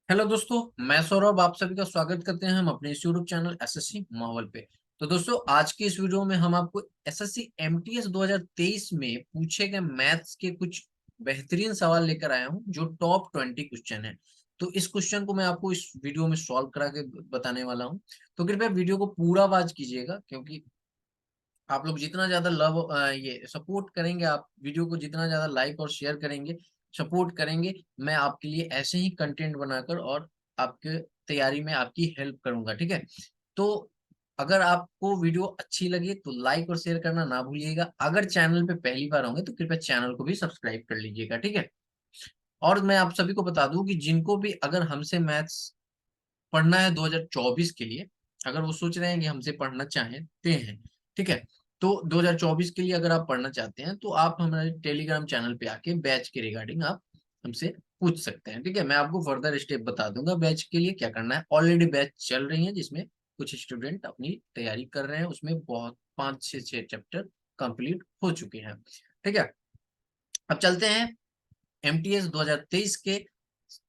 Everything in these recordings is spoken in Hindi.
हेलो दोस्तों, मैं सौरभ आप सभी का स्वागत करते हैं हम अपने इस यूट्यूब चैनल एसएससी माहौल पे। तो दोस्तों, आज की इस वीडियो में हम आपको एसएससी एमटीएस 2023 में पूछे गए मैथ्स के कुछ बेहतरीन सवाल लेकर आया हूं जो टॉप 20 क्वेश्चन है। तो इस क्वेश्चन को मैं आपको इस वीडियो में सॉल्व करा के बताने वाला हूं। तो कृपया वीडियो को पूरा वॉच कीजिएगा, क्योंकि आप लोग जितना ज्यादा लव ये सपोर्ट करेंगे, आप वीडियो को जितना ज्यादा लाइक और शेयर करेंगे, सपोर्ट करेंगे, मैं आपके लिए ऐसे ही कंटेंट बनाकर और आपके तैयारी में आपकी हेल्प करूंगा। ठीक है। तो अगर आपको वीडियो अच्छी लगे तो लाइक और शेयर करना ना भूलिएगा। अगर चैनल पे पहली बार होंगे तो कृपया चैनल को भी सब्सक्राइब कर लीजिएगा। ठीक है। और मैं आप सभी को बता दूं कि जिनको भी अगर हमसे मैथ्स पढ़ना है 2024 के लिए, अगर वो सोच रहे हैं कि हमसे पढ़ना चाहते हैं, ठीक है, तो 2024 के लिए अगर आप पढ़ना चाहते हैं तो आप हमारे टेलीग्राम चैनल पे आके बैच के रिगार्डिंग आप हमसे पूछ सकते हैं। ठीक है। मैं आपको फर्दर स्टेप बता दूंगा बैच के लिए क्या करना है। ऑलरेडी बैच चल रही है जिसमें कुछ स्टूडेंट अपनी तैयारी कर रहे हैं, उसमें बहुत 5 से 6 चैप्टर कंप्लीट हो चुके हैं। ठीक है। अब चलते हैं एमटीएस 2023 के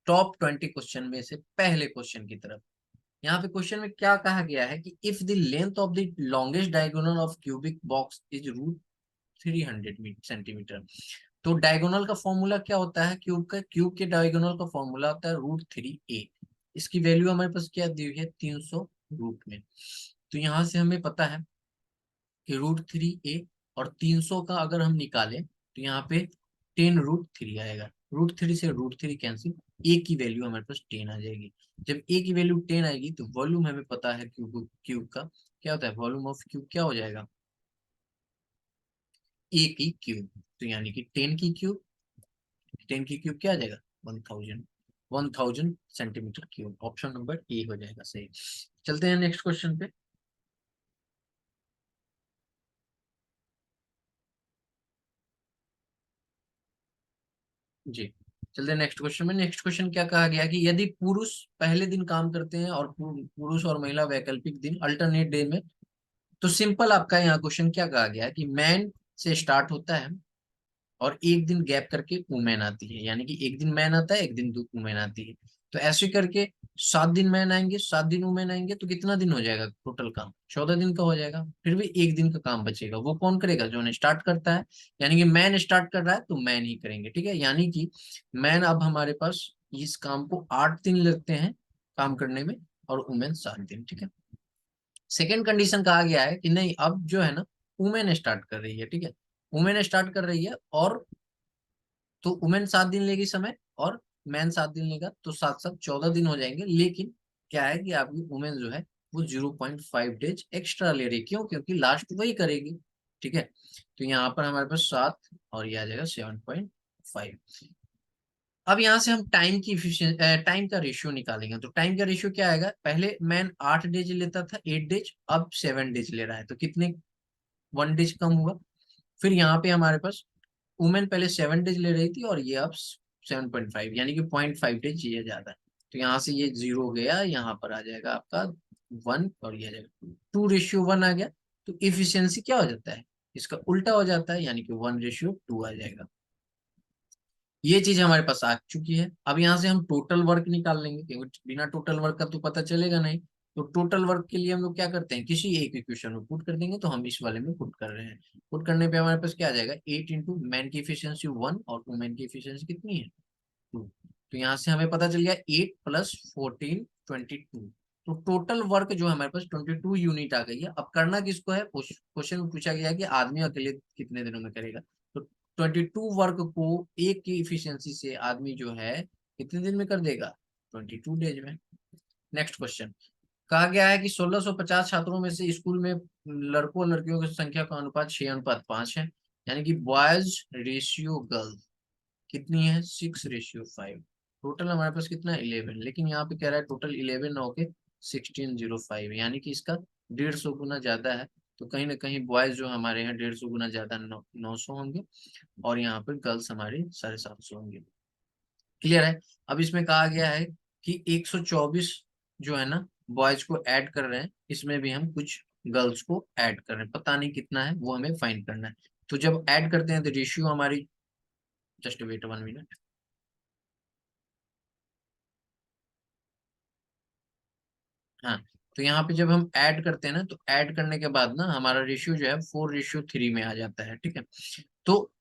टॉप 20 क्वेश्चन में से पहले क्वेश्चन की तरफ। यहाँ पे क्वेश्चन में क्या कहा गया है कि if the length of the longest diagonal of cubic box is root 300 centimetre. तो डायगोनल का फॉर्मूला क्या होता है? क्यूब के डायगोनल का फॉर्मूला होता है √3a। इसकी वैल्यू हमारे पास क्या दी हुई है? 300 रूट में। तो यहाँ से हमें पता है कि √3a और 300 का अगर हम निकालें तो यहाँ पे 10√3 आएगा। √3 से √3 कैंसिल, ए की वैल्यू हमारे पास 10 आ जाएगी। जब ए की वैल्यू 10 आएगी तो वॉल्यूम हमें पता है क्यूब का क्या होता है। वॉल्यूम ऑफ क्यूब क्या हो जाएगा? ए की क्यूब। तो यानी कि 10 की क्यूब क्या आ जाएगा? 1000। 1000 centimetre cube. Option number A हो जाएगा सही। चलते हैं नेक्स्ट क्वेश्चन पे। जी, चलते हैं नेक्स्ट क्वेश्चन में। नेक्स्ट क्वेश्चन क्या कहा गया कि यदि पुरुष पहले दिन काम करते हैं और पुरुष और महिला वैकल्पिक दिन अल्टरनेट डे में, तो सिंपल आपका यहाँ क्वेश्चन क्या कहा गया है कि मैन से स्टार्ट होता है और एक दिन गैप करके वुमेन आती है, यानी कि एक दिन मैन आता है, एक दिन वुमेन आती है। तो ऐसे करके 7 दिन मैन आएंगे, 7 दिन वुमेन आएंगे, तो कितना दिन हो जाएगा टोटल काम? 14 दिन का हो जाएगा। फिर भी एक दिन का काम बचेगा, वो कौन करेगा? जो स्टार्ट करता है। यानी कि मैन स्टार्ट कर रहा है तो मैन ही करेंगे। ठीक है। यानी कि मैन अब हमारे पास इस काम को 8 दिन लगते हैं काम करने में, और वुमेन 7 दिन। ठीक है। सेकेंड कंडीशन कहा गया है कि नहीं, अब जो है ना, वुमेन स्टार्ट कर रही है। ठीक है। वुमेन स्टार्ट कर रही है, और तो वुमेन 7 दिन लेगी समय, और मैन 7 दिन लेगा, तो 7 7 14 दिन हो जाएंगे। लेकिन क्या है कि आपकी वुमेन जो है वो 0.5 डेज एक्स्ट्रा ले रही है। क्यों? क्योंकि लास्ट वही करेगी। ठीक है। तो यहाँ पर हमारे पास 7 और ये आ जाएगा 7.5। अब यहाँ से हम टाइम का रेशियो निकालेंगे। तो टाइम का रेशियो क्या आएगा? पहले मैन 8 डेज लेता था, 8 डेज, अब 7 डेज ले रहा है, तो कितने 1 डेज कम हुआ। फिर यहाँ पे हमारे पास वुमेन पहले 7 डेज ले रही थी और ये अब 7.5, यानी कि 0.5 डेज ये ज्यादा है। तो यहाँ से ये 0 गया, यहाँ पर आ जाएगा आपका 1, और ये आ जाएगा 2:1 आ गया। तो इफिशियंसी क्या हो जाता है? इसका उल्टा हो जाता है, यानी कि 1:2 आ जाएगा। ये चीज हमारे पास आ चुकी है। अब यहाँ से हम टोटल वर्क निकाल लेंगे, क्योंकि बिना टोटल वर्क का तो पता चलेगा नहीं। तो टोटल वर्क के लिए हम लोग क्या करते हैं, किसी एक इक्वेशन में पुट कर देंगे। तो हम इस वाले में पुट कर रहे हैं। पुट करने पे हमारे पास क्या आ जाएगा? 8 इंटू मैन की इफिशियंसी 1 और वुमेन की इफिशियंसी कितनी है? 2। तो यहाँ से हमें पता चल गया 8 + 14 22। तो टोटल वर्क जो है हमारे पास 22 यूनिट आ गई है। अब करना किसको है? क्वेश्चन में पूछा गया है कि आदमी अकेले कितने दिनों में करेगा। तो 22 वर्क को एक की इफिशियंसी से आदमी जो है कितने दिन में कर देगा? 22 डेज में। नेक्स्ट क्वेश्चन कहा गया है कि 1650 छात्रों में से स्कूल में लड़कों और लड़कियों की संख्या का अनुपात 6:5 है। यानी कि बॉयज रेशियो गर्ल कितनी है? 6:5। टोटल हमारे पास कितना है? 11। लेकिन यहाँ पे कह रहा है टोटल 11 ना होके 1605, यानी कि इसका 150 गुना ज्यादा है। तो कहीं ना कहीं बॉयज जो हमारे यहाँ 150 गुना ज्यादा 900 होंगे, और यहाँ पे गर्ल्स हमारी 750 होंगे। क्लियर है? अब इसमें कहा गया है कि 124 जो है ना बॉयज को ऐड कर रहे हैं, इसमें भी हम कुछ गर्ल्स को ऐड कर रहे हैं। पता नहीं कितना है, वो हमें फाइंड करना है। तो जब ऐड करते हैं तो रेशियो हमारी, जस्ट वेट 1 मिनट। हाँ, तो यहाँ पे जब हम ऐड करते हैं ना, तो ऐड करने के बाद ना हमारा रेशियो जो है 4:3 में आ जाता है, ठीक है। तो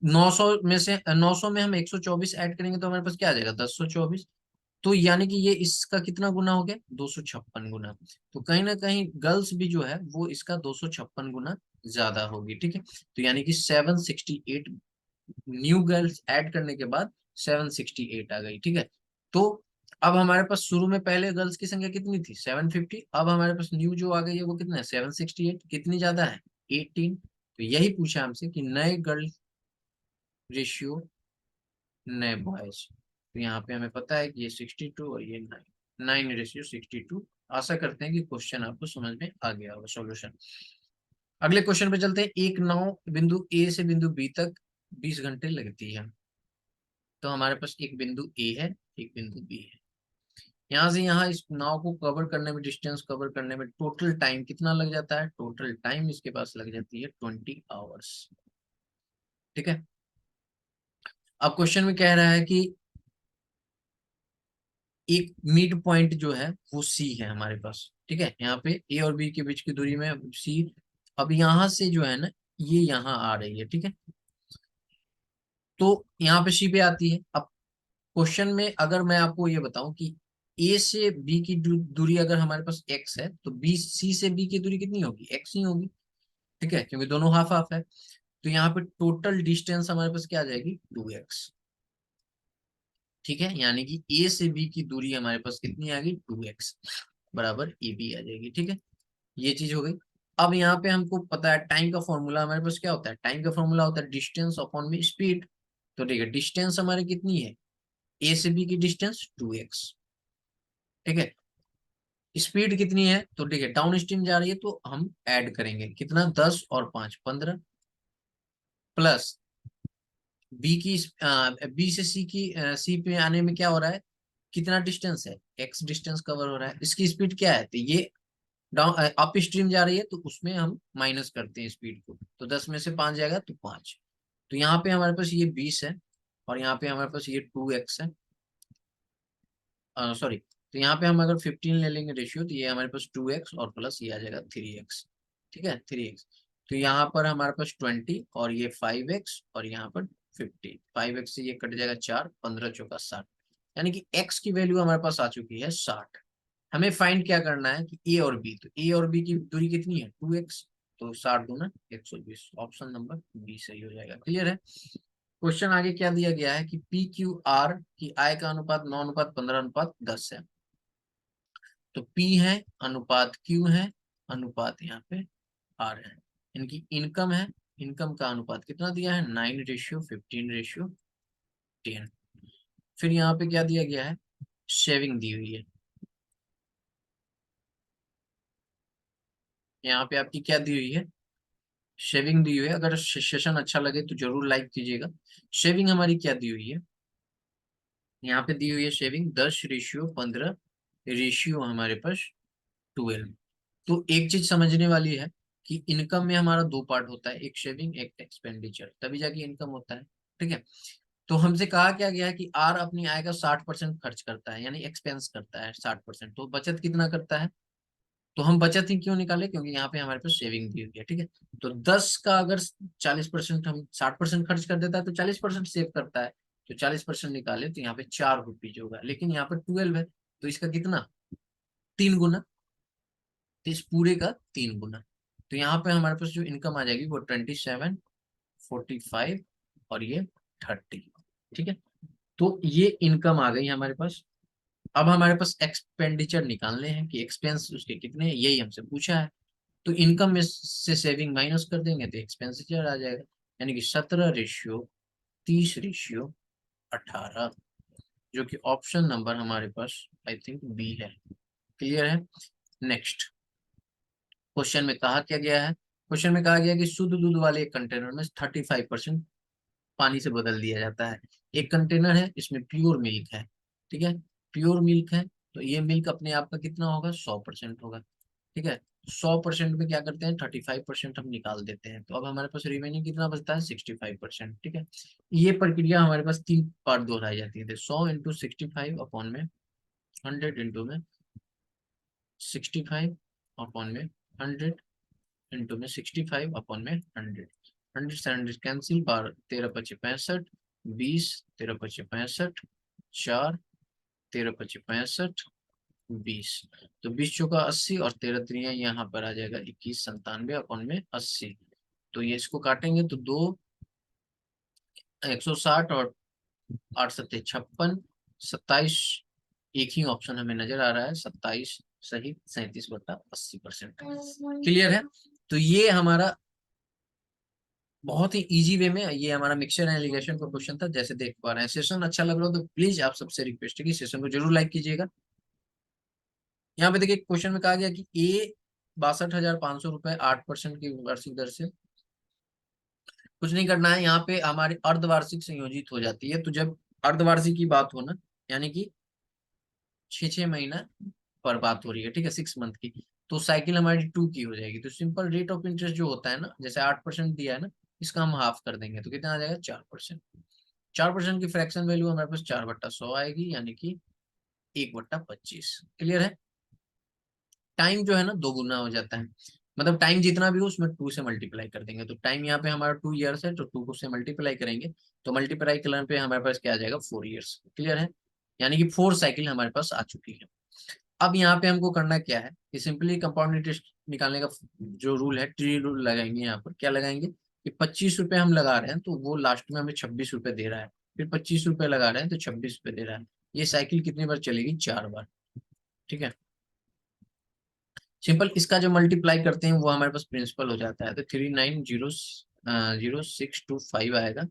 900 में से 900 में हम 124 ऐड करेंगे तो हमारे पास क्या आ जाएगा, 1024। तो यानी कि ये इसका कितना गुना हो गया, 256 गुना। तो कहीं ना कहीं गर्ल्स भी जो है वो इसका 256 गुना ज्यादा होगी, ठीक है। तो यानी कि 768, न्यू गर्ल्स ऐड करने के बाद 768 आ गई, ठीक है। तो अब हमारे पास शुरू में पहले गर्ल्स की संख्या कितनी थी, 750। अब हमारे पास न्यू जो आ गई है वो कितना है, 768। कितनी ज्यादा है, 18। तो यही पूछा हमसे कि नए गर्ल रेशियो नए बॉयज। तो यहाँ पे हमें पता है कि ये 62 और ये 9:62। आशा करते हैं कि क्वेश्चन आपको समझ में आ गया होगा सॉल्यूशन। अगले क्वेश्चन पे चलते हैं। एक नाव बिंदु ए से बिंदु बी तक 20 घंटे लगती है। तो हमारे पास एक बिंदु ए है, एक बिंदु बी है। यहाँ से यहाँ इस नाव को कवर करने में, डिस्टेंस कवर करने में टोटल टाइम कितना लग जाता है, टोटल टाइम इसके पास लग जाती है 20 आवर्स, ठीक है। अब क्वेश्चन में कह रहा है कि एक मिड पॉइंट जो है वो सी है हमारे पास, ठीक है। यहाँ पे ए और बी के बीच की दूरी में सी। अब यहाँ से जो है ना, ये यहाँ आ रही है, ठीक है। तो यहाँ पे सी पे आती है। अब क्वेश्चन में अगर मैं आपको ये बताऊं कि ए से बी की दूरी अगर हमारे पास एक्स है, तो बी सी से बी की दूरी कितनी होगी, एक्स ही होगी, ठीक है, क्योंकि दोनों हाफ हाफ है। तो यहाँ पे टोटल डिस्टेंस हमारे पास क्या आ जाएगी, 2x, ठीक है। यानी कि ए से बी की दूरी हमारे पास कितनी आ गई, 2x बराबर ए बी आ जाएगी, ठीक है। ये चीज हो गई। अब यहाँ पे हमको पता है टाइम का फॉर्मूला हमारे पास क्या होता है, टाइम का फॉर्मूला होता है डिस्टेंस अपॉन में स्पीड। तो ठीक है, डिस्टेंस हमारी कितनी है, ए से बी की डिस्टेंस 2x, ठीक है। स्पीड कितनी है, तो ठीक है, डाउन स्ट्रीम जा रही है तो हम ऐड करेंगे कितना, 10 और 5 15, प्लस बी की बी से सी की सी पे आने में क्या हो रहा है, कितना डिस्टेंस है, एक्स डिस्टेंस कवर हो रहा है। इसकी स्पीड क्या है, तो ये डाउन अप स्ट्रीम जा रही है तो उसमें हम माइनस करते हैं स्पीड को। तो 10 में से 5 जाएगा तो 5। तो यहाँ पे हमारे पास ये 20 है, और यहाँ पे हमारे पास ये 2x है, सॉरी। तो यहाँ पे हम अगर 15 ले लेंगे रेशियो, तो ये हमारे पास 2x और प्लस ये आ जाएगा 3x, ठीक है, 3x। तो यहाँ पर हमारे पास 20 और ये 5x और यहाँ पर 50। 5x से ये कट जाएगा 4, 15 चौका 60। यानी कि x की वैल्यू हमारे पास आ चुकी है 60। हमें फाइंड क्या करना है कि ए और बी, तो ए और बी की दूरी कितनी है, 2x। तो 60 दूना 120, ऑप्शन नंबर बी सही हो जाएगा। क्लियर है। क्वेश्चन आगे क्या दिया गया है कि पी क्यू आर की आय का अनुपात 9:15:10 है। तो P है, अनुपात Q है, अनुपात यहाँ पे R है। इनकी इनकम है, इनकम का अनुपात कितना दिया है, 9:15:10। फिर यहाँ पे क्या दिया गया है, शेविंग दी हुई है। यहाँ पे आपकी क्या दी हुई है, शेविंग दी हुई है। अगर सेशन अच्छा लगे तो जरूर लाइक कीजिएगा। शेविंग हमारी क्या दी हुई है, यहाँ पे दी हुई है शेविंग 10:15 रेशियो हमारे पास 12। तो एक चीज समझने वाली है कि इनकम में हमारा दो पार्ट होता है, एक सेविंग एक एक्सपेंडिचर, तभी जाके इनकम होता है, ठीक है। तो हमसे कहा क्या गया है कि आर अपनी आय का 60% खर्च करता है, यानी एक्सपेंस करता है 60%। तो बचत कितना करता है, तो हम बचत ही क्यों निकाले, क्योंकि यहाँ पे हमारे पास सेविंग दी हुई है, ठीक है। तो 10 का अगर 40% हम 60% खर्च कर देता है तो 40% सेव करता है। तो 40% निकाले तो यहाँ पे 4 रुपीज होगा, लेकिन यहाँ पे 12 है तो इसका कितना, 3 गुना। तो इस पूरे का 3 गुना। तो यहाँ पे हमारे पास जो इनकम आ जाएगी वो 27, 45 और ये 30, ठीक है। तो ये इनकम आ गई हमारे पास। अब हमारे पास एक्सपेंडिचर निकालने हैं कि एक्सपेंस उसके कितने हैं, यही हमसे पूछा है। तो इनकम में से सेविंग माइनस कर देंगे तो एक्सपेंडिचर आ जाएगा। यानी कि 17:30:18, जो कि ऑप्शन नंबर हमारे पास आई थिंक बी है। क्लियर है। नेक्स्ट क्वेश्चन में कहा क्या गया है, क्वेश्चन में कहा गया कि शुद्ध दूध वाले एक कंटेनर में 35% पानी से बदल दिया जाता है। एक कंटेनर है, इसमें प्योर मिल्क है, ठीक है, प्योर मिल्क है। तो ये मिल्क अपने आप का कितना होगा, 100% होगा, ठीक है। 100% में क्या करते हैं, 35% हम निकाल देते हैं। तो अब हमारे पास रिमेनिंग कितना बचता है, 65%, ठीक है। ये प्रक्रिया हमारे पास 3 बार दोहराई जाती है, 100 × 65 अपॉन में 100 × में 65 अपॉन में 100 इंटू में 65 अपॉन में 100, 100 से 100 कैंसिल, 12 13 25 65, 20 13 25 65, 4 13 25 65, 20। तो 20 चौका 80 और 13 3 यहाँ पर आ जाएगा 21 97 अपॉन में 80। तो ये इसको काटेंगे तो 2 160 और 8 सत्ते 56, 27, एक ही ऑप्शन हमें नजर आ रहा है 27 सही 37/80%। क्लियर है। तो ये हमारा बहुत ही इजी वे में ये हमारा मिक्सचर एंड एलिगेशन का क्वेश्चन था। जैसे देख पा रहे हैं सेशन अच्छा लग रहा हो तो प्लीज आप सबसे रिक्वेस्ट है कि सेशन को जरूर लाइक कीजिएगा। यहाँ पे देखिए क्वेश्चन में कहा गया कि ए 62,500 रुपए 8% की वार्षिक दर से, कुछ नहीं करना है। यहाँ पे हमारी अर्धवार्षिक संयोजित हो जाती है। तो जब अर्धवार्षिक की बात हो ना, यानी कि 6 महीना पर बात हो रही है, ठीक है, 6 मंथ की, तो साइकिल हमारी 2 की हो जाएगी। तो सिंपल रेट ऑफ इंटरेस्ट जो होता है ना, जैसे 8% दिया है ना, इसका हम हाफ कर देंगे तो कितना आ जाएगा 4%। 4% की फ्रैक्शन वैल्यू हमारे पास 4/100 आएगी, यानी कि 1/25। क्लियर है। टाइम जो है ना 2 गुना हो जाता है, मतलब टाइम जितना भी हो उसमें 2 से मल्टीप्लाई कर देंगे। तो टाइम यहाँ पे हमारा 2 ईयर्स है, तो 2 को से मल्टीप्लाई करेंगे तो मल्टीप्लाई करने पे हमारे पास क्या आ जाएगा 4 ईयर्स। क्लियर है, यानी कि 4 साइकिल हमारे पास आ चुकी है। अब यहाँ पे हमको करना क्या है कि सिंपली कंपाउंड इंटरेस्ट निकालने का जो रूल है, ट्री रूल लगाएंगे। यहाँ पर क्या लगाएंगे कि 25 रुपए हम लगा रहे हैं तो वो लास्ट में हमें 26 रुपए दे रहा है, फिर 25 रुपए लगा रहे हैं तो 26 रुपए दे रहा है। ये साइकिल कितनी बार चलेगी 4 बार। ठीक है, सिंपल इसका जो मल्टीप्लाई करते हैं वो हमारे पास प्रिंसिपल हो जाता है। तो 390625 आएगा।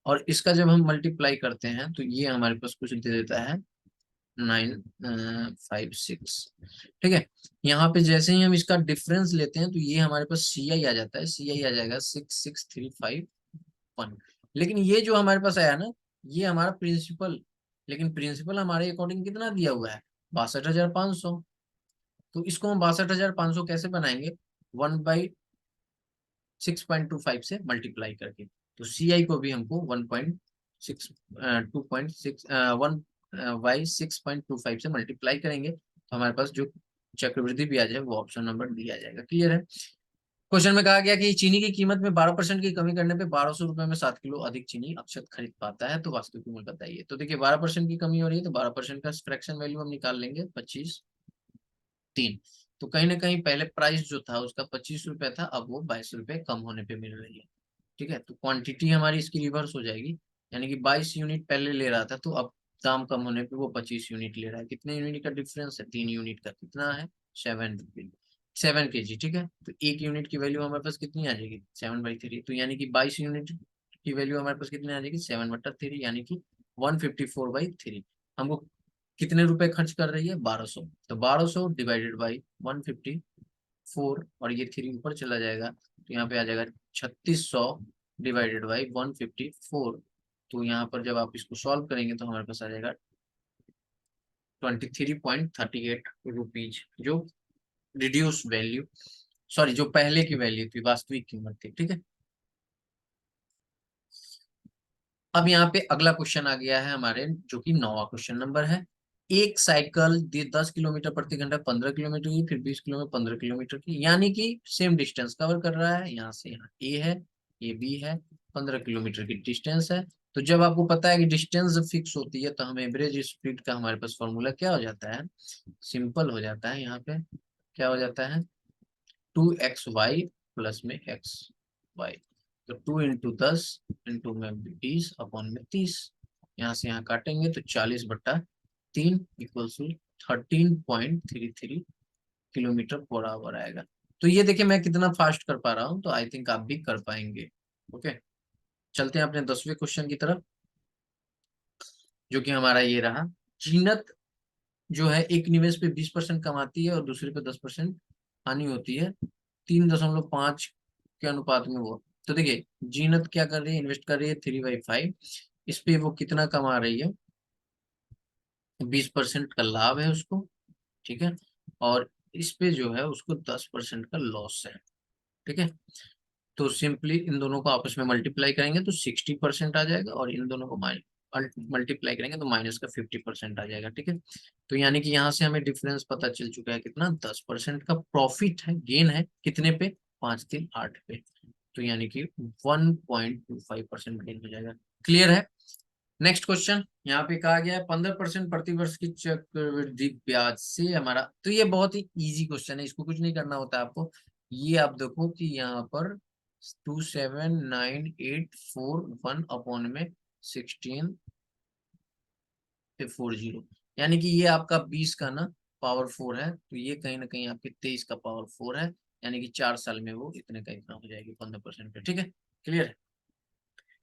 और इसका जब हम मल्टीप्लाई करते हैं तो ये हमारे पास कुछ दे देता है 956। ठीक है, यहाँ पे जैसे ही हम इसका डिफरेंस लेते हैं तो ये हमारे पास सी आई आ जाता है। सी आई आ जाएगा 66351। लेकिन ये जो हमारे पास आया ना, ये हमारा प्रिंसिपल, लेकिन प्रिंसिपल हमारे अकॉर्डिंग कितना दिया हुआ है 62,500। तो इसको हम 62,500 कैसे बनाएंगे, 1/6.25 से मल्टीप्लाई करके। तो सी आई को भी हमको 1.6 से मल्टीप्लाई करेंगे तो हमारे पास जो चक्रवृद्धि ब्याज है वो ऑप्शन नंबर डी आ जाएगा। क्लियर है। क्वेश्चन में कहा गया कि चीनी की कीमत में 12% की कमी करने पे 1200 रुपए में 7 किलो अधिक चीनी अक्षत खरीद पाता है, तो वास्तविक कीमत बताइए। तो देखिए 12% की कमी हो रही है तो 12% का फ्रैक्शन वैल्यू हम निकाल लेंगे 25/3। तो कहीं ना कहीं पहले प्राइस जो था उसका 25 रुपए था, अब वो 22 रुपए कम होने पे मिल रही है। ठीक है, तो क्वांटिटी हमारी इसकी रिवर्स हो जाएगी, यानी कि 22 यूनिट पहले ले रहा था तो अब दाम कम होने पे वो 25 यूनिट ले रहा है। कितने यूनिट का डिफरेंस है, 3 यूनिट का। कितना है 7 रुपये, 7 kg। ठीक है, तो 1 यूनिट की वैल्यू हमारे पास कितनी आ जाएगी 7/3। तो यानी कि 22 यूनिट की वैल्यू हमारे पास कितनी आ जाएगी 7/3, यानी कि 154/3। हमको कितने रुपए खर्च कर रही है 1200, तो 1200 डिवाइडेड बाई 154, और ये 3 ऊपर चला जाएगा तो यहाँ पे आ जाएगा 3600 डिवाइडेड बाई 154। तो यहाँ पर जब आप इसको सॉल्व करेंगे तो हमारे पास आ जाएगा 23.38 रुपीज, जो रिड्यूस वैल्यू, सॉरी जो पहले की वैल्यू थी, वास्तविक कीमत थी। ठीक है, अब यहाँ पे अगला क्वेश्चन आ गया है हमारे, जो कि 9वां क्वेश्चन नंबर है। एक साइकिल 10 किलोमीटर प्रति घंटा 15 किलोमीटर की, फिर 20 किलोमीटर 15 किलोमीटर की, यानी कि सेम डिस्टेंस कवर कर रहा है। यहाँ से यहाँ ए है, ये बी है, 15 किलोमीटर की डिस्टेंस है। तो जब आपको पता है कि डिस्टेंस फिक्स होती है तो हम एवरेज स्पीड का हमारे पास फॉर्मूला क्या हो जाता है, सिंपल हो जाता है। यहाँ पे क्या हो जाता है 2xy प्लस में xy। तो 2 × 10 इंटू में 20 अपॉन में 30, यहाँ से यहाँ काटेंगे तो 40/3 equals to 13.33 kilometre per hour आएगा। तो ये देखिए मैं कितना फास्ट कर पा रहा हूँ, तो आई थिंक आप भी कर पाएंगे। ओके, चलते हैं अपने 10वें क्वेश्चन की तरफ, जो कि हमारा ये रहा। जीनत जो है एक निवेश पे 20% कमाती है और दूसरे पे 10% हानि होती है, 3.5 के अनुपात में वो। तो देखिए जीनत क्या कर रही है, इन्वेस्ट कर रही है 3/5, इस पे वो कितना कमा रही है 20% का लाभ है उसको। ठीक है, और इस पे जो है उसको 10% का लॉस है। ठीक है, तो सिंपली इन दोनों को आपस में मल्टीप्लाई करेंगे तो 60% आ जाएगा और इन दोनों को मल्टीप्लाई करेंगे तो माइनस का 50% आ जाएगा। ठीक है, तो यानी कि यहाँ से हमें डिफरेंस पता चल चुका है कितना, 10% का प्रॉफिट है, गेन है कितने पे, 538 पे। तो यानी कि 1.25% गेन हो जाएगा। क्लियर है। नेक्स्ट क्वेश्चन यहाँ पे कहा गया है 15% प्रतिवर्ष की चक्रवृद्धि ब्याज से हमारा, तो ये बहुत ही इजी क्वेश्चन है, इसको कुछ नहीं करना होता है आपको। ये आप देखो कि यहाँ पर 279,841 अपॉन में 16,40, यानी कि ये आपका 20 का ना पावर 4 है, तो ये कहीं ना कहीं आपके 23 का पावर 4 है, यानी कि 4 साल में वो इतने का इतना हो जाएगी 15% पे। ठीक है, क्लियर है।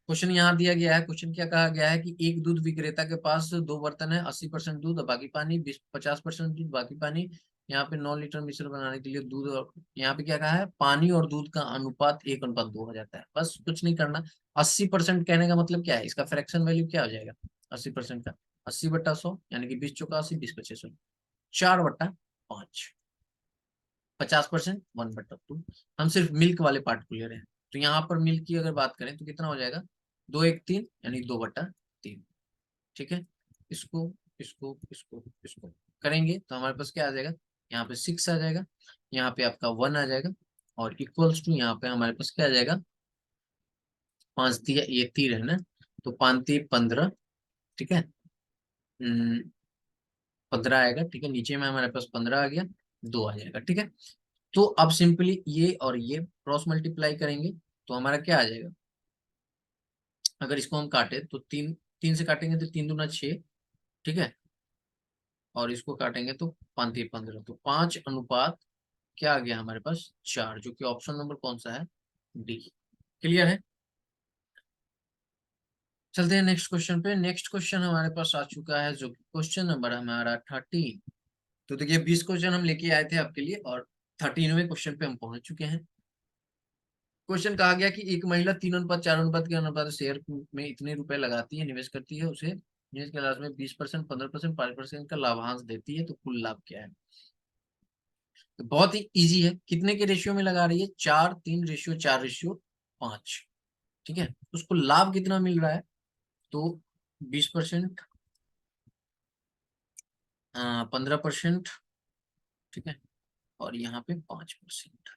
क्वेश्चन यहाँ दिया गया है, क्वेश्चन क्या कहा गया है कि एक दूध विक्रेता के पास दो बर्तन है, 80% दूध और बाकी पानी, 50% दूध बाकी पानी। यहाँ पे 9 लीटर मिश्रण बनाने के लिए दूध और यहाँ पे क्या कहा है, पानी और दूध का अनुपात 1:2 हो जाता है। बस कुछ नहीं करना। 80% कहने का मतलब क्या है, इसका फ्रैक्शन वैल्यू क्या हो जाएगा 80% का, 80/100 यानी कि 20×80, 20×600, 4/5। 50% 1/2। हम सिर्फ मिल्क वाले पार्ट को ले रहे हैं, तो यहाँ पर मिल्क की अगर बात करें तो कितना हो जाएगा, 2 1 3 यानी 2/3। ठीक है, इसको इसको इसको इसको करेंगे तो हमारे पास क्या आ जाएगा, यहाँ पे 6 आ जाएगा, यहाँ पे आपका 1 आ जाएगा, और इक्वल्स टू यहाँ पे हमारे पास क्या आ जाएगा, 5 ये तीर है ना, तो 5×3 = 15। ठीक है, 15 आएगा। ठीक है, नीचे में हमारे पास 15 आ गया, 2 आ जाएगा। ठीक है, तो अब सिंपली ये और ये क्रॉस मल्टीप्लाई करेंगे तो हमारा क्या आ जाएगा, अगर इसको हम काटे तो 3, 3 से काटेंगे तो 3×2 = 6। ठीक है, और इसको काटेंगे तो 5×3 = 15, तो 5 अनुपात क्या आ गया हमारे पास, 4, जो कि ऑप्शन नंबर कौन सा है, डी। क्लियर है। चलते हैं नेक्स्ट क्वेश्चन पे। नेक्स्ट क्वेश्चन हमारे पास आ चुका है, जो क्वेश्चन नंबर हमारा 13। तो देखिए 20 क्वेश्चन हम लेके आए थे आपके लिए, और 13वें क्वेश्चन पे हम पहुंच चुके हैं। क्वेश्चन कहा गया कि एक महिला 3:4 के अनुपात शेयर में इतने रुपए लगाती है, निवेश करती है, उसे निवेश के लाभ में 20%, 15%, 5% का लाभांश देती है, तो कुल लाभ क्या है। तो बहुत ही इजी है, कितने के रेशियो में लगा रही है, 4 3:4:5। ठीक है, उसको लाभ कितना मिल रहा है, तो 20%, 15%। ठीक है, और यहाँ पे 5%।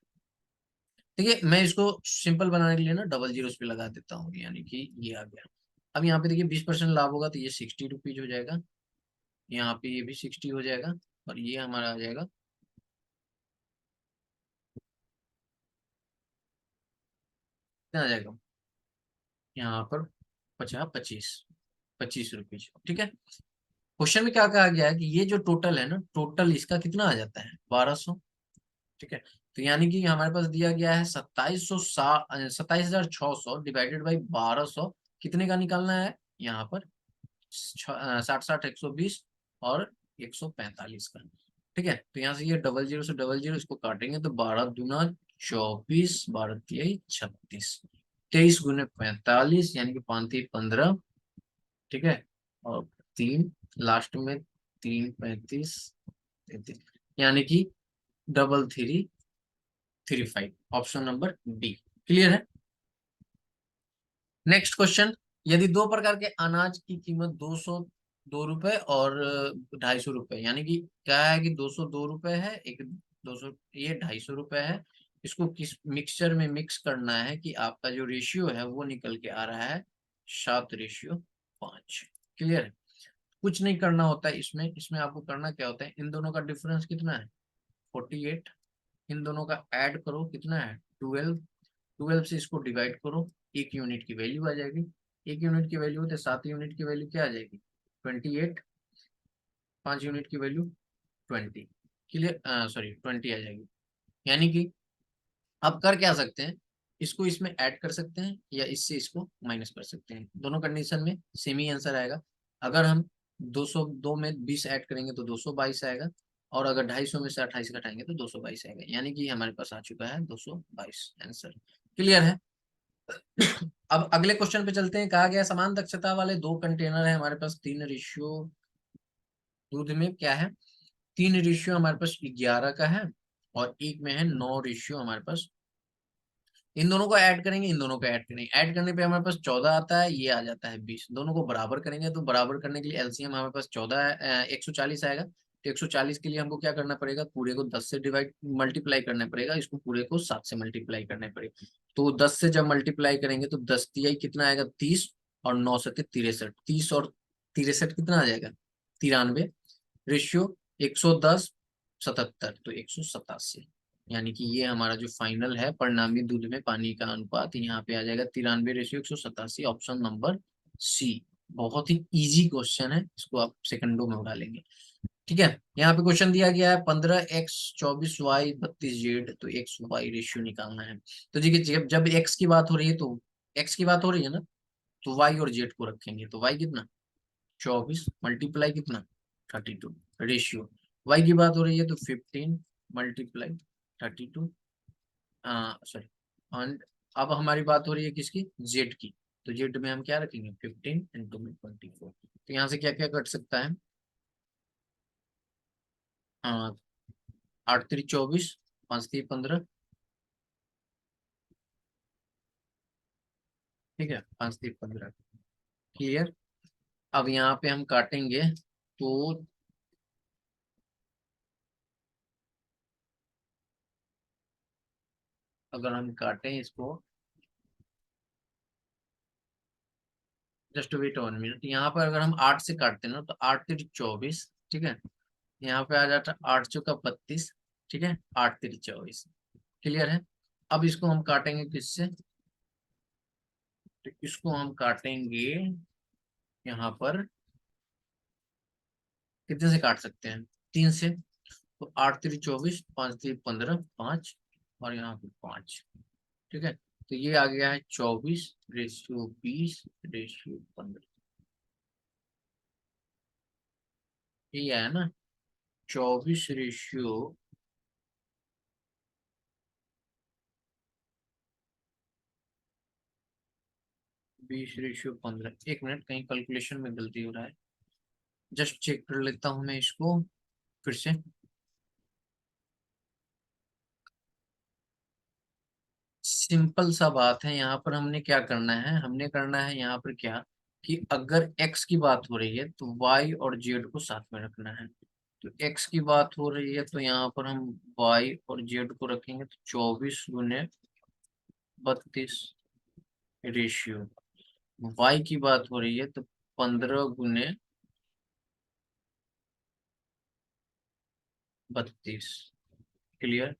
देखिए मैं इसको सिंपल बनाने के लिए ना डबल जीरोस पे लगा देता हूँ, यानी कि ये आ गया। अब यहाँ पे देखिए 20% लाभ होगा तो ये 60 रुपीज हो जाएगा, यहाँ पे ये भी 60 हो जाएगा, और ये हमारा आ जाएगा, कितना आ जाएगा यहाँ पर, 25 25 रुपीज। ठीक है, क्वेश्चन में क्या कहा गया है कि ये जो टोटल है ना, टोटल इसका कितना आ जाता है, 1200। ठीक है, तो यानी कि हमारे पास दिया गया है 27,600 डिवाइडेड बाई 1200, कितने का निकालना है यहाँ पर, 60 60 120 और 145 का। ठीक है, तो यहाँ से ये डबल जीरो से डबल जीरो इसको काटेंगे तो 12×2 = 24, 12×3 = 36, 23×45 यानी कि 5×3 = 15। ठीक है, और 3 लास्ट में, 3 35 33, यानी कि 3335, ऑप्शन नंबर डी। क्लियर है। नेक्स्ट क्वेश्चन, यदि दो प्रकार के अनाज की कीमत 202 रुपए और 250 रुपए, यानी कि क्या है कि 202 रुपए है, एक 200, ये 250 रुपए है, इसको किस मिक्सचर में मिक्स करना है कि आपका जो रेशियो है वो निकल के आ रहा है 7:5। क्लियर है। कुछ नहीं करना होता है इसमें, इसमें आपको करना क्या होता है, इन दोनों का डिफरेंस कितना है, 48, इन दोनों का ऐड करो, कितना है 12, 12 से इसको डिवाइड करो, 1 यूनिट की वैल्यू आ जाएगी, 1 यूनिट की वैल्यू होते 7 यूनिट की वैल्यू क्या आ जाएगी, 28, 5 यूनिट की वैल्यू 20। क्लियर, सॉरी 20 आ जाएगी। यानी कि आप कर क्या सकते हैं, इसको इसमें ऐड कर सकते हैं या इससे इसको माइनस कर सकते हैं, दोनों कंडीशन में सेम ही आंसर आएगा। अगर हम 202 में 20 ऐड करेंगे तो 222 आएगा, और अगर 250 में से 28 घटाएंगे तो 222 आएगा, यानी कि हमारे पास आ चुका है 222 आंसर। क्लियर है। अब अगले क्वेश्चन पे चलते हैं। कहा गया समान दक्षता वाले दो कंटेनर है हमारे पास, 3 रेशियो दूध में क्या है, 3 रेशियो हमारे पास 11 का है, और एक में है 9 रेशियो हमारे पास इन दोनों को ऐड करेंगे, इन दोनों को ऐड करेंगे, ऐड करने पे हमारे पास 14 आता है, ये आ जाता है 20। दोनों को बराबर करेंगे तो बराबर करने के लिए एलसीएम हमारे पास 140 आएगा। तो 140 के लिए हमको क्या करना पड़ेगा, पूरे को 10 से डिवाइड मल्टीप्लाई करना पड़ेगा, इसको पूरे को 7 से मल्टीप्लाई करना पड़ेगा। तो 10 से जब मल्टीप्लाई करेंगे तो 10 तिहाई कितना आएगा, 30, और 9 सत्ते 63, 30 और 63 कितना आ जाएगा, 93। रेशियो 110 77, तो 187, यानी कि ये हमारा जो फाइनल है परिणामी दूध में पानी का अनुपात, यहाँ पे आ जाएगा 93/187, ऑप्शन नंबर सी। बहुत ही इजी क्वेश्चन है, इसको आप सेकंडों में उड़ा लेंगे। ठीक है, यहाँ पे क्वेश्चन दिया गया है 15x 24y 32z, तो एक्स वाई रेशियो निकालना है। तो देखिए जब जब एक्स की बात हो रही है तो एक्स की बात हो रही है ना, तो वाई और जेड को रखेंगे, तो वाई कितना 24 मल्टीप्लाई कितना 32, रेशियो वाई की बात हो रही है तो 15 मल्टीप्लाई 32, सॉरी। एंड अब हमारी बात हो रही है किसकी, जेड की। तो जेड में हम क्या रखेंगे 15 इंटू में 24। तो यहाँ से क्या क्या कट सकता है, 8 3 24, 5 3 15, ठीक है 5 3 15, क्लियर। अब यहाँ पे हम काटेंगे तो अगर हम काटें इसको, जस्ट वेट 1 मिनट, यहाँ पर अगर हम 8 से काटते हैं ना तो 8 3 24, ठीक है, यहाँ पे आ जाता 8 चौका 32, ठीक है 8 3 24, क्लियर है। अब इसको हम काटेंगे किससे, तो इसको हम काटेंगे यहाँ पर, कितने से काट सकते हैं, 3 से। तो 8 3 24, 5 3 15, 5, और यहाँ पे 5, ठीक है। तो ये आ गया है 24/20 रेशियो 15, ये आया ना 24/20/15। 1 मिनट, कहीं कैलकुलेशन में गलती हो रहा है, जस्ट चेक कर लेता हूँ मैं इसको फिर से। सिंपल सा बात है, यहाँ पर हमने क्या करना है, हमने करना है यहाँ पर क्या, कि अगर x की बात हो रही है तो y और z को साथ में रखना है। तो x की बात हो रही है तो यहाँ पर हम y और z को रखेंगे, तो 24/32 रेशियो। y की बात हो रही है तो 15/32, क्लियर।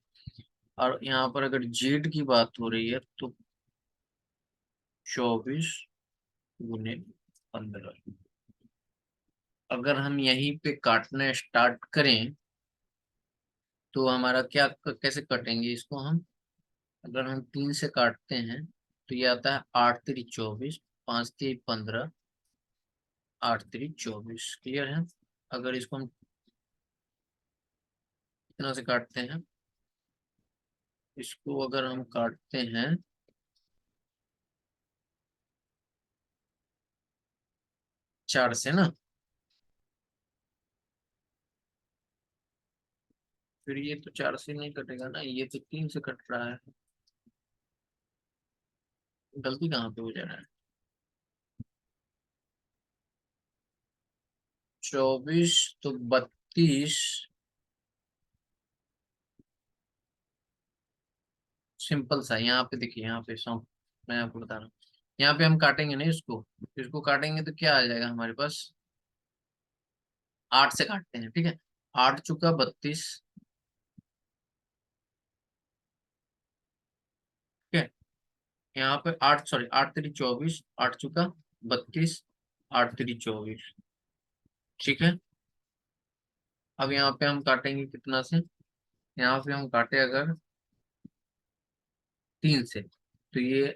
और यहाँ पर अगर z की बात हो रही है तो 24/15। अगर हम यहीं पे काटना स्टार्ट करें तो हमारा क्या कैसे कटेंगे इसको हम, अगर हम 3 से काटते हैं तो ये आता है 8 3 24, 5 3 15, 8 3 24, क्लियर है। अगर इसको हम कितना से काटते हैं, इसको अगर हम काटते हैं 4 से ना, फिर ये तो 4 से नहीं कटेगा ना, ये तो 3 से कट रहा है, गलती कहाँ पे हो जा रहा है। 24 तो 32, सिंपल सा यहाँ पे देखिए, यहाँ पे सम, मैं आपको बता रहा हूँ, यहाँ पे हम काटेंगे ना इसको, इसको काटेंगे तो क्या आ जाएगा हमारे पास, 8 से काटते हैं, ठीक है 8 चुका 32, ठीक है। यहाँ पे 8 सॉरी 8 3 24, 8 चुका 32, 8 3 24, ठीक है। अब यहाँ पे हम काटेंगे कितना से, यहाँ पे हम काटे अगर 3 से, तो ये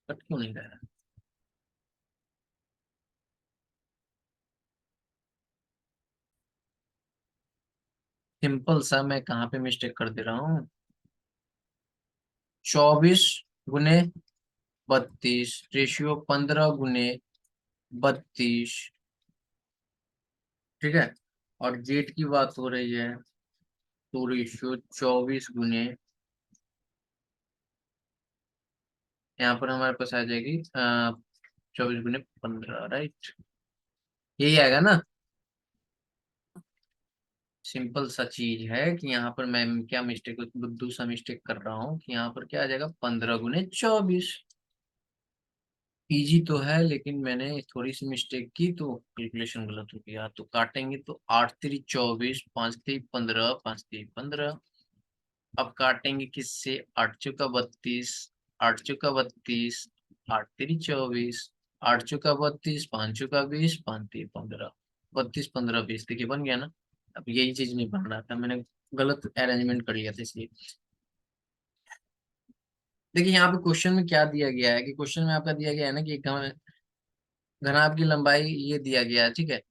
कट क्यों नहीं रहा है, सिंपल सा, मैं कहाँ पे मिस्टेक कर दे रहा हूँ, 24/32 रेशियो 15/32, ठीक है। और जेट की बात हो रही है तो रेशियो 24 गुने यहाँ पर हमारे पास आ जाएगी 24 × 15, राइट, यही आएगा ना। सिंपल सा चीज है कि यहाँ पर मैं क्या मिस्टेक, बुद्धू सा मिस्टेक कर रहा हूँ कि यहाँ पर क्या आ जाएगा 15 × 24। इजी तो है लेकिन मैंने थोड़ी सी मिस्टेक की तो कैलकुलेशन गलत हो गया। तो काटेंगे तो 8×3 = 24, 5×3 = 15, 5×3 = 15। अब काटेंगे किससे, 8×4 = 32, 8×4 = 32, 8×3 = 24, 8×4 = 32, 5×4 = 20, 5×3 = 15, 32, 15, 20, देखिए बन गया ना। अब यही चीज नहीं बन रहा था, मैंने गलत अरेंजमेंट कर लिया था इसलिए। देखिए यहाँ पे क्वेश्चन में क्या दिया गया है कि क्वेश्चन में आपका दिया गया है ना कि घनाभ की लंबाई ये दिया गया है, ठीक है।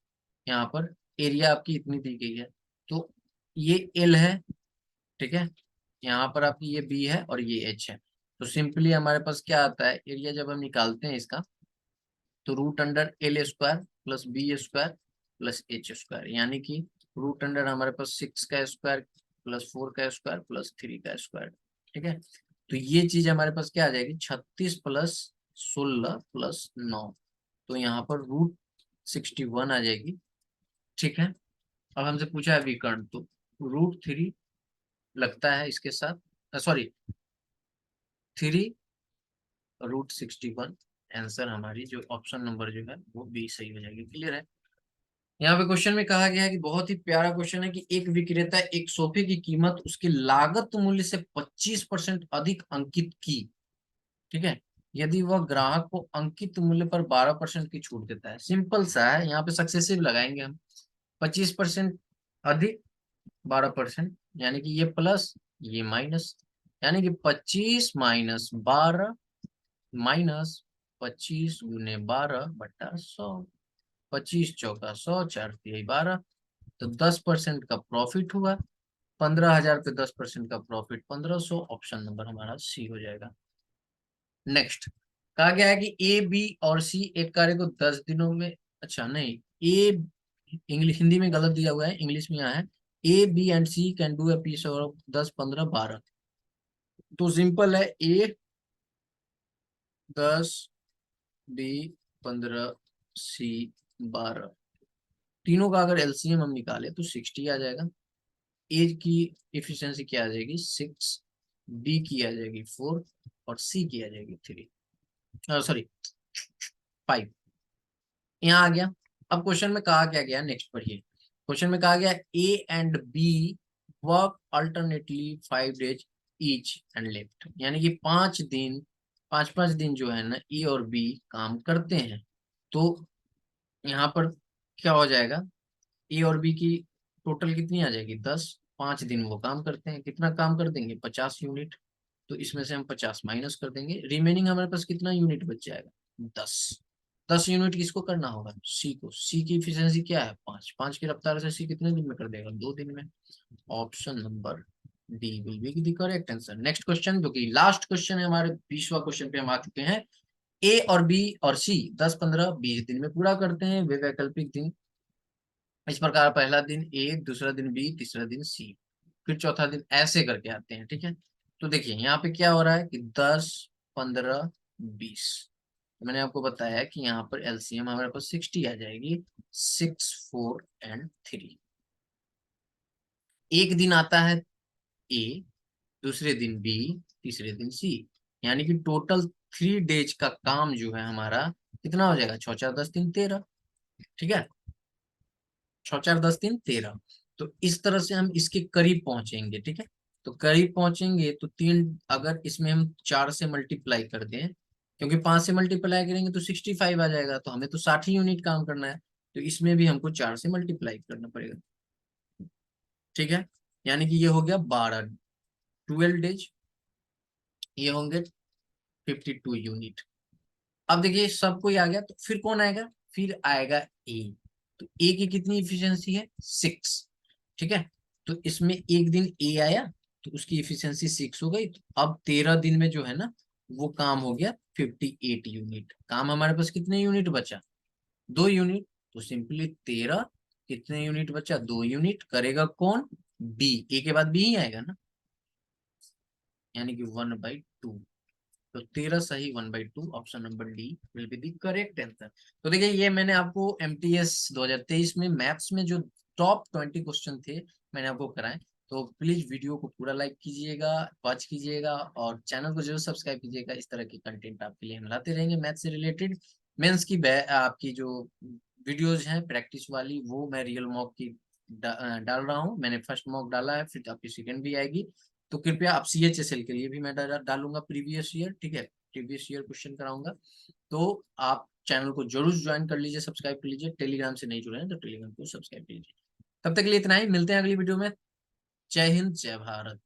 यहाँ पर एरिया आपकी इतनी दी गई है, तो ये एल है, ठीक है। यहाँ पर आपकी ये बी है और ये एच है। तो सिंपली हमारे पास क्या आता है, एरिया जब हम निकालते हैं इसका, तो √under L² plus B² plus H², यानी कि √अंडर हमारे पास 6 का स्क्वायर प्लस 4 का स्क्वायर प्लस 3 का स्क्वायर, ठीक है। तो ये चीज हमारे पास क्या आ जाएगी, 36 + 16 + 9। तो यहाँ पर √61 आ जाएगी, ठीक है। अब हमसे पूछा है विकर्ण, तो √3 लगता है इसके साथ, सॉरी 3√61। आंसर हमारी जो ऑप्शन नंबर जो है वो बी सही हो जाएगी। क्लियर है। यहाँ पे क्वेश्चन में कहा गया है कि बहुत ही प्यारा क्वेश्चन है कि एक विक्रेता एक सोफे की कीमत उसके लागत मूल्य से 25% अधिक अंकित की, ठीक है, यदि वह ग्राहक को अंकित मूल्य पर 12% की छूट देता है। सिंपल सा है, यहाँ पे सक्सेसिव लगाएंगे हम। 25% अधिक 12%, यानी कि ये प्लस ये माइनस, यानी कि 25 - 12 माइनस 25 × 12/100। 25 × 4 = 100, 4×3 = 12। तो 10% का प्रॉफिट हुआ। 15,000 पे 10% का प्रॉफिट 1,500। ऑप्शन नंबर हमारा सी हो जाएगा। नेक्स्ट कहा गया है कि ए, बी और सी एक कार्य को 10 दिनों में, अच्छा नहीं, ए इंग्लिश हिंदी में गलत दिया हुआ है, इंग्लिश में यहाँ है A, B and C can do a piece of 10, 15, 12। तो सिंपल है, ए 10, बी 15, सी 12। तीनों का अगर एलसीएम हम निकाले तो 60 आ जाएगा। ए की इफिशियंसी क्या आ जाएगी 6, बी की आ जाएगी 4 और सी की आ जाएगी 3, सॉरी 5। यहाँ आ गया। अब क्वेश्चन में कहा क्या गया, नेक्स्ट पढ़िए। क्वेश्चन में कहा गया A and B work alternately 5 days each and left, यानी कि 5 दिन, 5 5 दिन जो है ना ए और बी काम करते हैं। तो यहाँ पर क्या हो जाएगा, ए और बी की टोटल कितनी आ जाएगी 10। 5 दिन वो काम करते हैं, कितना काम कर देंगे 50 यूनिट। तो इसमें से हम 50 माइनस कर देंगे, रिमेनिंग हमारे पास कितना यूनिट बच जाएगा 10। 10 यूनिट किसको करना होगा, सी को। सी की इफिशियंसी क्या है 5, 5 की रफ्तार से सी कितने दिन में कर देगा 2 दिन में। Option number D will be the correct answer. Next question जो कि लास्ट क्वेश्चन है हमारे 20वां क्वेश्चन पे हम आ चुके हैं। ए और बी और सी 10, 15, 20 दिन में पूरा करते हैं वे वैकल्पिक दिन इस प्रकार, पहला दिन ए, दूसरा दिन बी, तीसरा दिन सी, फिर चौथा दिन, ऐसे करके आते हैं, ठीक है। तो देखिए यहाँ पे क्या हो रहा है कि 10, 15, 20। मैंने आपको बताया कि यहाँ पर एलसीएम हमारे पास 60 आ जाएगी, 6, 4 एंड 3। एक दिन आता है ए, दूसरे दिन बी, तीसरे दिन सी, यानी कि टोटल 3 डेज का काम जो है हमारा कितना हो जाएगा, 6 4 10 3 13, ठीक है। 6 4 10 3 13। तो इस तरह से हम इसके करीब पहुंचेंगे, ठीक है। तो करीब पहुंचेंगे तो 3, अगर इसमें हम 4 से मल्टीप्लाई कर दें, क्योंकि 5 से मल्टीप्लाई करेंगे तो 65 आ जाएगा, तो हमें तो 60 यूनिट काम करना है। तो इसमें भी हमको 4 से मल्टीप्लाई करना पड़ेगा, ठीक है। यानी कि ये हो गया 12, 12 डेज, ये होंगे 52 यूनिट। अब देखिए सब कोई आ गया, तो फिर कौन आएगा, फिर आएगा ए। तो ए की कितनी इफिशियंसी है 6, ठीक है। तो इसमें एक दिन ए आया तो उसकी इफिशियंसी 6 हो गई। तो अब 13 दिन में जो है ना वो काम हो गया 58 यूनिट। काम हमारे पास कितने यूनिट बचा, 2 यूनिट। तो सिंपली 13, कितने यूनिट बचा, 2 यूनिट। करेगा कौन, बी। ए के बाद बी ही आएगा ना, यानी कि 1/2। तो 13 सही, 1/2, option number D will be the correct answer. तो देखिए ये मैंने आपको एमटीएस 2023 में मैथ्स में जो टॉप 20 क्वेश्चन थे मैंने आपको कराए। तो प्लीज वीडियो को पूरा लाइक कीजिएगा, वॉच कीजिएगा और चैनल को जरूर सब्सक्राइब कीजिएगा। इस तरह के कंटेंट आपके लिए हम लाते रहेंगे मैथ्स से रिलेटेड। मेंस की आपकी जो वीडियोज हैं प्रैक्टिस वाली वो मैं रियल मॉक की डाल रहा हूँ। मैंने फर्स्ट मॉक डाला है, फिर आपकी सेकंड भी आएगी। तो कृपया आप CHSL के लिए भी मैं डालूंगा प्रीवियस ईयर, ठीक है, प्रीवियस ईयर क्वेश्चन कराऊंगा। तो आप चैनल को जरूर ज्वाइन कर लीजिए, सब्सक्राइब कर लीजिए। टेलीग्राम से नहीं जुड़े हैं तो टेलीग्राम को सब्सक्राइब कर लीजिए। तब तक के लिए इतना ही, मिलते हैं अगली वीडियो में। जय हिंद, जय भारत।